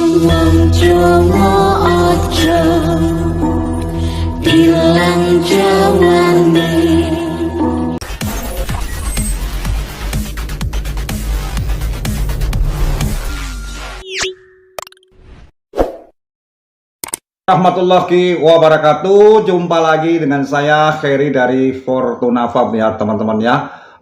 Ngomong Jawa aja bilang jawane. Warahmatullahi wabarakatuh. Jumpa lagi dengan saya Heri dari Fortuna Farm ya teman-teman ya.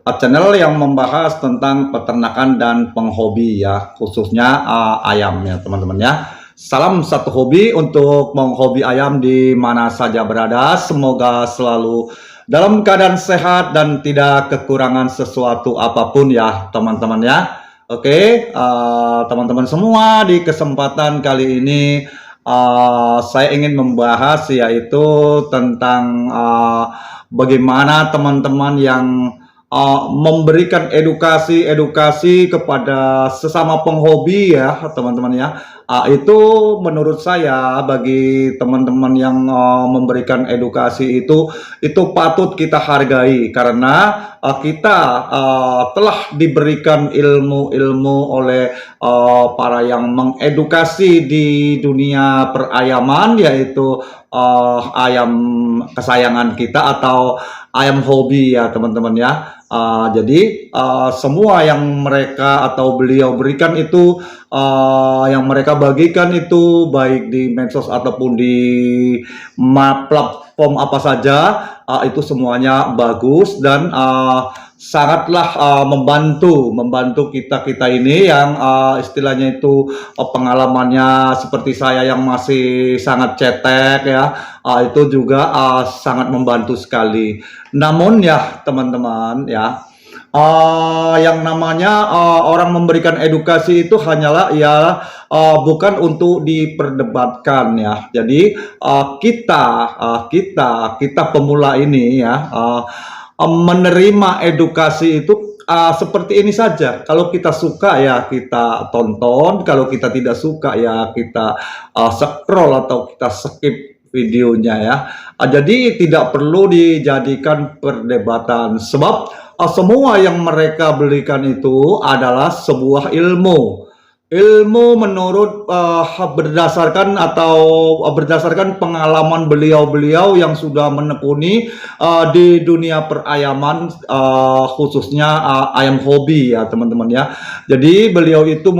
Channel yang membahas tentang peternakan dan penghobi ya, khususnya ayam ya teman-teman ya. Salam satu hobi untuk menghobi ayam di mana saja berada. Semoga selalu dalam keadaan sehat dan tidak kekurangan sesuatu apapun ya teman-teman ya. Oke, teman-teman semua, di kesempatan kali ini saya ingin membahas yaitu tentang bagaimana teman-teman yang memberikan edukasi kepada sesama penghobi ya teman-teman ya. Itu menurut saya bagi teman-teman yang memberikan edukasi itu patut kita hargai, karena kita telah diberikan ilmu-ilmu oleh para yang mengedukasi di dunia perayaman, yaitu ayam kesayangan kita atau ayam hobi ya teman-teman ya. Jadi semua yang mereka atau beliau berikan itu, yang mereka bagikan itu baik di medsos ataupun di platform apa saja, itu semuanya bagus dan sangatlah membantu kita ini yang istilahnya itu pengalamannya seperti saya yang masih sangat cetek ya, itu juga sangat membantu sekali. Namun ya teman-teman ya, yang namanya orang memberikan edukasi itu hanyalah ya bukan untuk diperdebatkan ya. Jadi kita pemula ini ya, menerima edukasi itu seperti ini saja. Kalau kita suka ya kita tonton, kalau kita tidak suka ya kita scroll atau kita skip videonya ya. Jadi tidak perlu dijadikan perdebatan, sebab semua yang mereka berikan itu adalah sebuah ilmu menurut berdasarkan pengalaman beliau-beliau yang sudah menekuni di dunia perayaman, khususnya ayam hobi ya teman-teman ya. Jadi beliau itu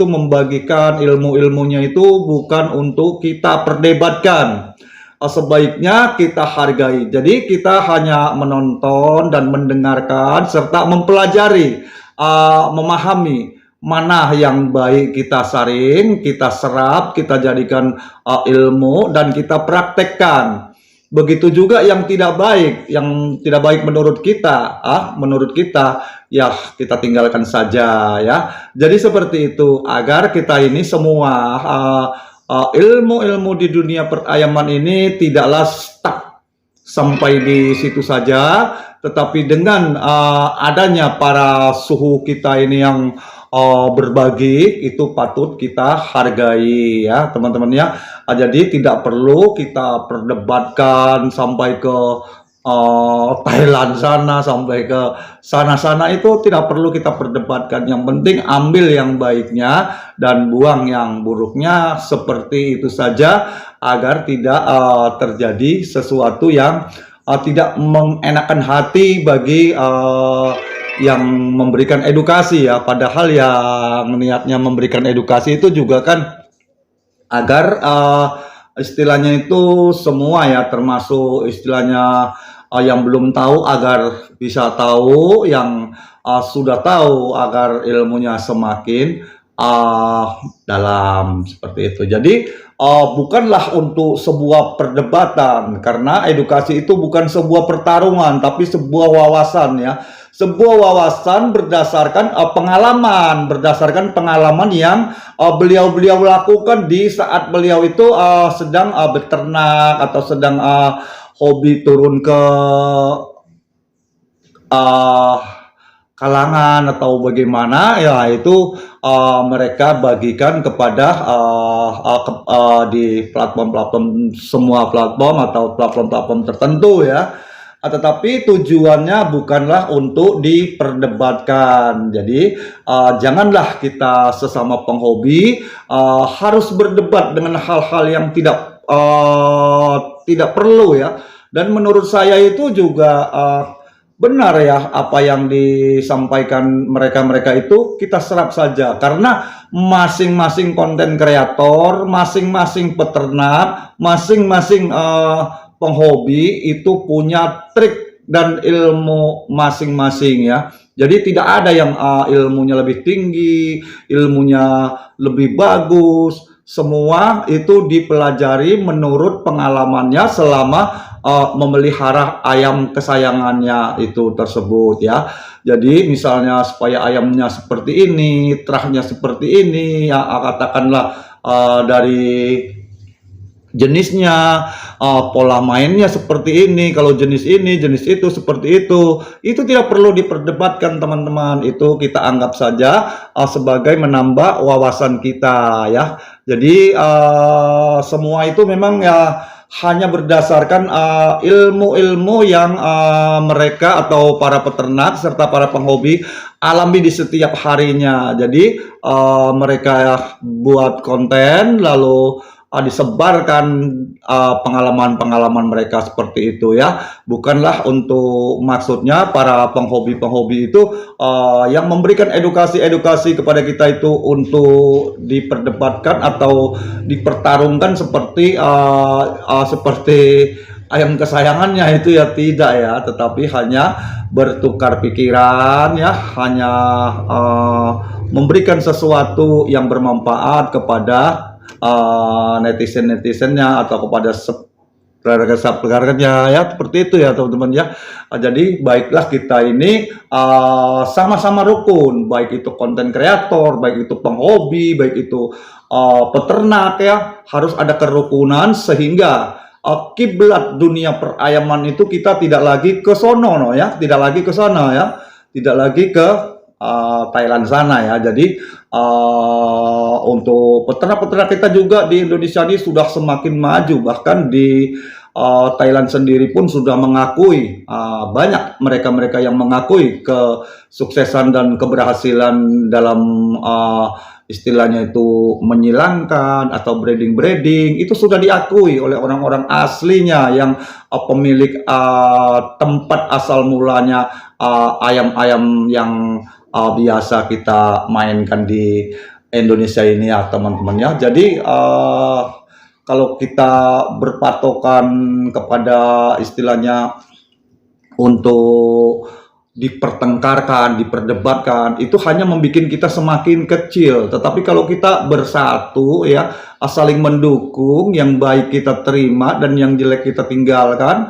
membagikan ilmunya itu bukan untuk kita perdebatkan. Sebaiknya kita hargai. Jadi kita hanya menonton dan mendengarkan serta mempelajari, memahami mana yang baik kita saring, kita serap, kita jadikan ilmu dan kita praktekkan. Begitu juga yang tidak baik menurut kita, ya kita tinggalkan saja ya. Jadi seperti itu, agar kita ini semua ilmu-ilmu di dunia perayaman ini tidaklah stuck sampai di situ saja, tetapi dengan adanya para suhu kita ini yang berbagi, itu patut kita hargai ya teman-teman ya. Jadi tidak perlu kita perdebatkan sampai ke Thailand sana, sampai ke sana, itu tidak perlu kita perdebatkan. Yang penting ambil yang baiknya dan buang yang buruknya, seperti itu saja, agar tidak terjadi sesuatu yang tidak mengenakan hati bagi yang memberikan edukasi ya. Padahal yang niatnya memberikan edukasi itu juga kan agar istilahnya itu semua ya, termasuk istilahnya yang belum tahu agar bisa tahu, yang sudah tahu agar ilmunya semakin dalam, seperti itu. Jadi bukanlah untuk sebuah perdebatan, karena edukasi itu bukan sebuah pertarungan tapi sebuah wawasan ya. Sebuah wawasan berdasarkan pengalaman yang beliau lakukan di saat beliau itu sedang beternak atau sedang hobi turun ke kalangan atau bagaimana ya, itu mereka bagikan kepada di platform semua platform atau platform tertentu ya. tetapi tujuannya bukanlah untuk diperdebatkan. Jadi janganlah kita sesama penghobi harus berdebat dengan hal-hal yang tidak perlu ya. Dan menurut saya itu juga benar ya, apa yang disampaikan mereka-mereka itu kita serap saja, karena masing-masing konten kreator, masing-masing peternak, masing-masing penghobi itu punya trik dan ilmu masing-masing ya. Jadi tidak ada yang ilmunya lebih tinggi, ilmunya lebih bagus. Semua itu dipelajari menurut pengalamannya selama memelihara ayam kesayangannya itu tersebut ya. Jadi misalnya supaya ayamnya seperti ini, terahnya seperti ini ya, katakanlah dari jenisnya, pola mainnya seperti ini, kalau jenis ini, jenis itu seperti itu tidak perlu diperdebatkan teman-teman. Itu kita anggap saja sebagai menambah wawasan kita ya. Jadi semua itu memang ya hanya berdasarkan ilmu-ilmu yang mereka atau para peternak serta para penghobi alami di setiap harinya. Jadi mereka buat konten lalu disebarkan pengalaman-pengalaman mereka seperti itu ya. Bukanlah untuk maksudnya para penghobi-penghobi itu yang memberikan edukasi-edukasi kepada kita itu untuk diperdebatkan atau dipertarungkan seperti ayam kesayangannya itu ya, tidak ya, tetapi hanya bertukar pikiran ya, hanya memberikan sesuatu yang bermanfaat kepada netizen-netizennya atau kepada subscriber-subscribernya ya, seperti itu ya teman-teman ya. Jadi baiklah kita ini sama-sama rukun, baik itu konten kreator, baik itu penghobi, baik itu peternak ya, harus ada kerukunan sehingga kiblat dunia perayaman itu kita tidak lagi ke sono ya, tidak lagi ke sana ya, tidak lagi ke Thailand sana ya. Jadi untuk peternak-peternak kita juga di Indonesia ini sudah semakin maju, bahkan di Thailand sendiri pun sudah mengakui, banyak mereka-mereka yang mengakui kesuksesan dan keberhasilan dalam istilahnya itu menyilangkan atau breeding itu sudah diakui oleh orang-orang aslinya yang pemilik tempat asal mulanya ayam-ayam yang biasa kita mainkan di Indonesia ini ya teman-teman ya. Jadi kalau kita berpatokan kepada istilahnya untuk dipertengkarkan, diperdebatkan, itu hanya membuat kita semakin kecil. Tetapi kalau kita bersatu ya, saling mendukung, yang baik kita terima dan yang jelek kita tinggalkan,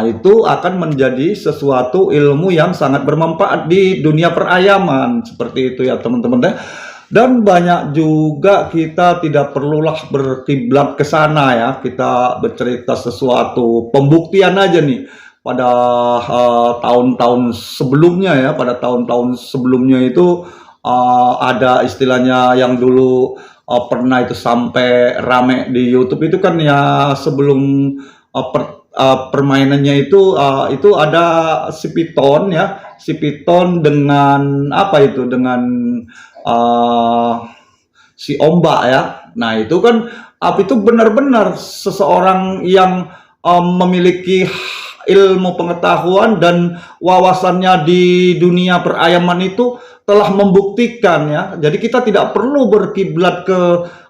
itu akan menjadi sesuatu ilmu yang sangat bermanfaat di dunia perayaman. Seperti itu ya teman-teman. Dan banyak juga kita tidak perlulah berkiblat ke sana ya, kita bercerita sesuatu pembuktian aja nih. Pada tahun-tahun sebelumnya ya, pada tahun-tahun sebelumnya itu ada istilahnya yang dulu pernah itu sampai rame di YouTube itu kan ya, sebelum permainannya itu ada si piton ya, si piton dengan apa itu, dengan si ombak ya. Nah itu kan itu benar-benar seseorang yang memiliki ilmu pengetahuan dan wawasannya di dunia perayaman itu telah membuktikan ya. Jadi kita tidak perlu berkiblat ke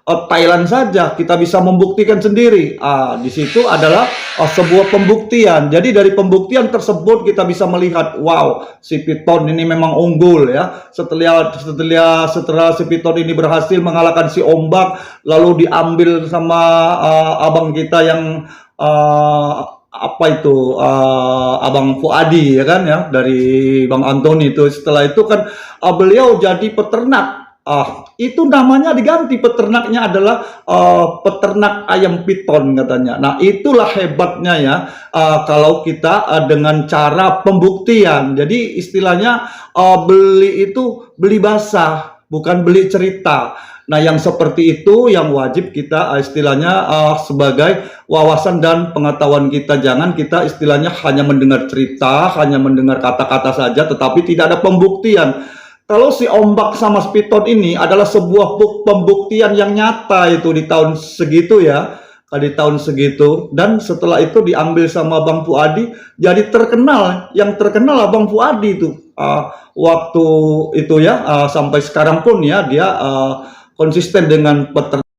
Thailand saja, kita bisa membuktikan sendiri. Di situ adalah sebuah pembuktian. Jadi dari pembuktian tersebut kita bisa melihat, wow, si piton ini memang unggul ya. Setelah si piton ini berhasil mengalahkan si ombak, lalu diambil sama abang kita yang Abang Fuadi ya kan ya, dari Bang Antoni itu. Setelah itu kan beliau jadi peternak. Itu namanya diganti, peternaknya adalah peternak ayam piton katanya. Nah itulah hebatnya ya, kalau kita dengan cara pembuktian. Jadi istilahnya beli itu beli basah, bukan beli cerita. Nah, yang seperti itu yang wajib kita istilahnya sebagai wawasan dan pengetahuan kita. Jangan kita istilahnya hanya mendengar cerita, hanya mendengar kata-kata saja, tetapi tidak ada pembuktian. Kalau si ombak sama spiton ini adalah sebuah pembuktian yang nyata itu di tahun segitu ya, di tahun segitu, dan setelah itu diambil sama Bang Fuadi, jadi terkenal. Yang terkenal Bang Fuadi itu waktu itu ya, sampai sekarang pun ya dia konsisten dengan